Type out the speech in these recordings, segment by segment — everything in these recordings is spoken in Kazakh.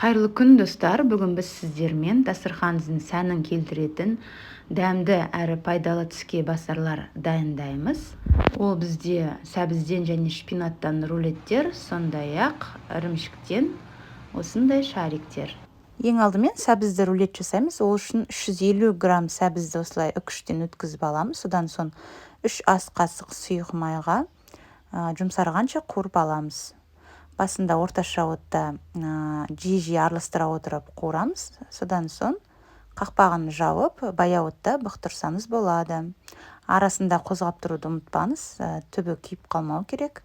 Қайырлы күн достар. Бүгін біз сіздермен дастарханымыздың сәнін келтіретін дәмді әрі пайдалы түске басарлар дайындаймыз. Ол бізде сәбізден және шпинаттан рулеттер, сондай-ақ ірімшіктен осындай шариктер. Ең алдымен сәбізді рулет жасаймыз. Ол үшін 350 грамм сәбізді осылай үкіштен өткізіп аламыз. Содан соң 3 ас қасық сұйық майға жұмсарғанша қуырып аламыз. Басында орташа отта жиі араластыра отырып қуырамыз. Содан соң қақпағын жауып, баяу отта бұқтырсаңыз болады. Арасында қозғап тұруды ұмытпаңыз, түбі күйіп қалмау керек.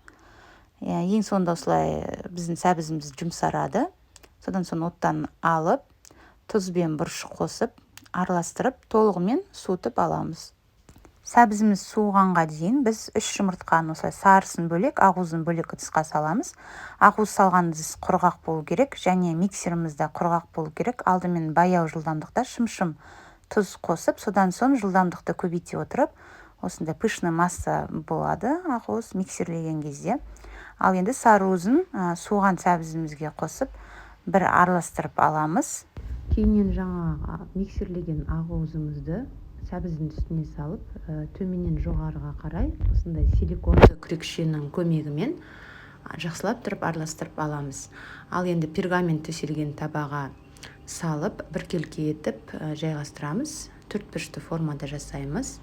Ең соңында осылай біздің сәбізіміз жұмсарады. Содан соң оттан алып, тұз бен бұрыш қосып, араластырып, толығымен суытып аламыз. Сәбізіміз суығанға дейін біз 3 жұмыртқаны осылай сарысын бөлек, ақуызын бөлек ыдысқа саламыз. Ақуыз салған ыдыс құрғақ болу керек, және миксеріміз де құрғақ болу керек. Алдымен баяу жылдамдықта шым-шым тұз қосып, содан соң жылдамдықты көбейте отырып, осындай пышный масса болады ақуыз миксерлеген кезде. Ал енді сарыуызын суыған сәбізімізге қосып, бір араластырып аламыз. Кейіннен жаңа миксерлеген ақуызымызды сәбіздің үстіне салып, төменнен жоғарыға қарай осындай силиконды күрекшенің көмегімен жақсылап тұрып араластырып аламыз. Ал енді пергамент төселген табаға салып, біркелкі етіп жайғастырамыз. 4 бұрышты формада жасаймыз.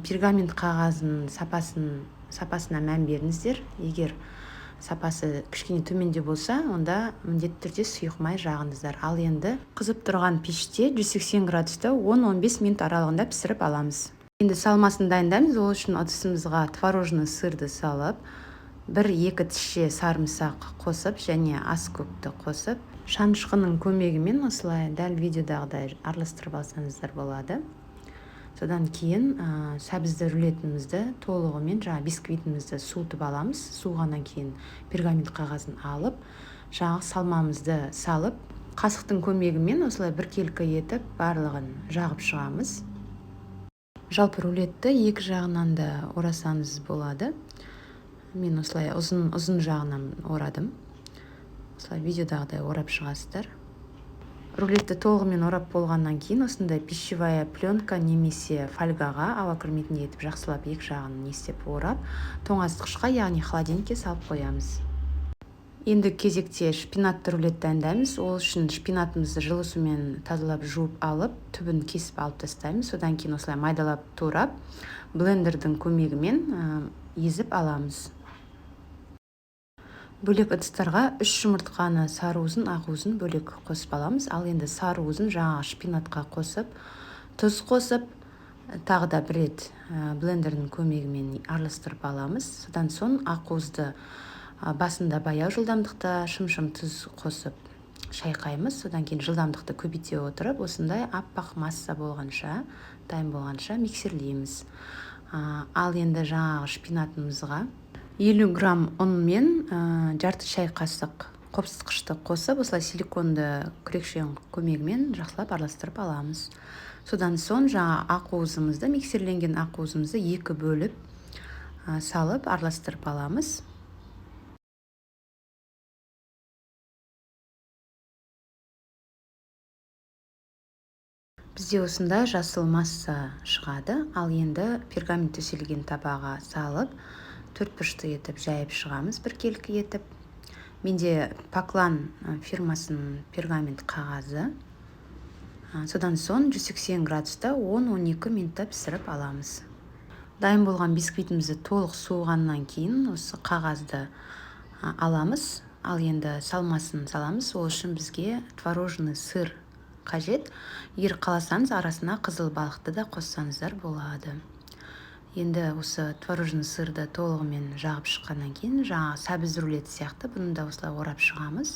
Пергамент қағазының сапасына мән беріңіздер. Егер сапасы кішкене төменде болса, онда міндетті түрде сұйық май жағыңыздар. Ал енді қызып тұрған пеште 180 градуста 10-15 минут аралығында пісіріп аламыз. Енді салмасын дайындаймыз. Ол үшін ыдысымызға творожный сырды салып, 1-2 тісше сарымсақ қосып және ас көкті қосып, шанышқының көмегімен осылай дәл видеодағыдай араластырып алсаңыздар болады. Содан кейін сәбізді рулетімізді толығымен бисквитімізді суытып аламыз. Суығаннан кейін пергамент қағазын алып, салмамызды салып, қасықтың көмегімен осылай біркелкі етіп барлығын жағып шығамыз. Жалпы рулетті екі жағынан да орасаңыз болады. Мен осылай ұзын жағынан орадым. Осылай видеодағыдай орап шығасыздар. Рулетті толығымен орап болғаннан кейін осындай пищевая пленка немесе фольгаға ауа кірмейтіндей етіп жақсылап екі жағын істеп орап, тоңазытқышқа, яғни холодильникке салып қоямыз. Енді кезекте шпинатты рулет дайындаймыз. Ол үшін шпинатымызды жылы сумен тазалап жуып алып, түбін кесіп алып тастаймыз. Содан кейін осылай майдалап турап, блендердің көмегімен езіп аламыз. Бөлек ыдыстарға 3 жұмыртқаны сарыуызын, ақуызын бөлек қосып аламыз. Ал енді сарыуызын жаңағы шпинатқа қосып, тұз қосып, тағы да бір рет блендердің көмегімен араластырып аламыз. Содан соң ақуызды басында баяу жылдамдықта шым-шым тұз қосып шайқаймыз. Содан кейін жылдамдықты көбейте отырып, осындай аппақ масса болғанша, дайын болғанша миксерлейміз. Ал енді жаңағы шпинатымызға 50 грамм ұн мен жарты шай қасық қопсытқышты қосып, осылай силиконды күрекшенің көмегімен жақсылап араластырып аламыз. Содан соң жаңа ақуызымызды, миксерленген ақуызымызды 2 бөліп салып араластырып аламыз. Бізде осындай жасыл масса шығады. Ал енді пергамент төселген табаға салып, 4 бұрышты етіп жайып шығамыз біркелкі етіп. Менде Поклан фирмасының пергамент қағазы. Содан соң 180 градуста 10-12 минутта пісіріп аламыз. Дайын болған бисквитімізді толық суығаннан кейін осы қағазды аламыз. Ал енді салмасын саламыз. Ол үшін бізге творожный сыр қажет. Егер қаласаңыз, арасына қызыл балықты да қоссаңыздар болады. Енді осы творожный сырды толығымен жағып шыққаннан кейін жаңа сәбіз рулеті сияқты бұны да осылай орап шығамыз.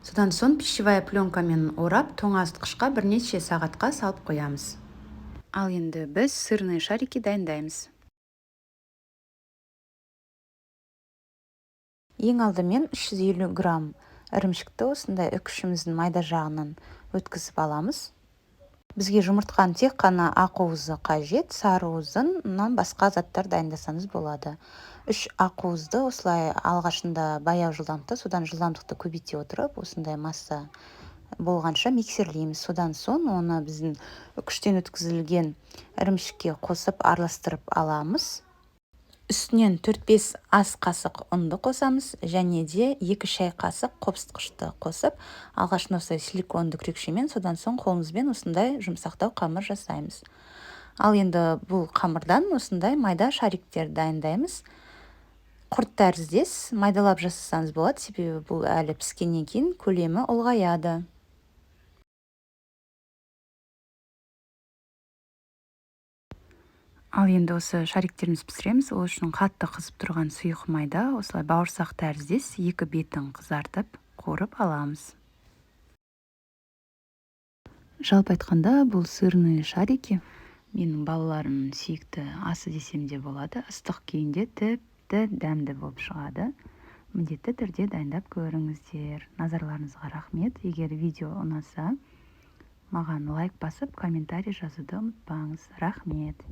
Содан соң пищевая пленкамен орап, тоңазытқышқа бірнеше сағатқа салып қоямыз. Ал енді біз сырный шарики дайындаймыз. Ең алдымен 350 грамм ірімшікті осындай үкішіміздің майда жағынан өткізіп аламыз. Бізге жұмыртқаның тек қана ақуызы қажет, сарыуызынан басқа заттар дайындасаңыз болады. 3 ақуызды осылай алғашында баяу жылдамдықта, содан жылдамдықты көбейте отырып, осындай масса болғанша миксерлейміз. Содан соң оны біздің үкіштен өткізілген ірімшікке қосып араластырып аламыз. Үстінен 4-5 ас қасық ұнды қосамыз, және де 2 шай қасық қопсытқышты қосып, алғашында осылай силиконды күрекшемен, содан соң қолымызбен осындай жұмсақтау қамыр жасаймыз. Ал енді бұл қамырдан осындай майда шариктер дайындаймыз. Құрт тәріздес майдалап жасасаңыз болады, себебі бұл әлі піскеннен кейін көлемі ұлғаяды. Ал енді осы шариктеріміз пісіреміз. Ол үшін қатты қызып тұрған сұйық майда осылай бауырсақ тәріздес 2 бетін қызартып, қорып аламыз. Жалпы айтқанда, бұл сырные шарики менің балаларымның сүйікті асы десем де болады. Ыстық күйінде тіпті дәмді болып шығады. Міндетті түрде дайындап көріңіздер. Назарларыңызға рахмет. Егер видео ұнаса, маған лайк басып, комментарий жазуды ұмытпаңыз. Рахмет.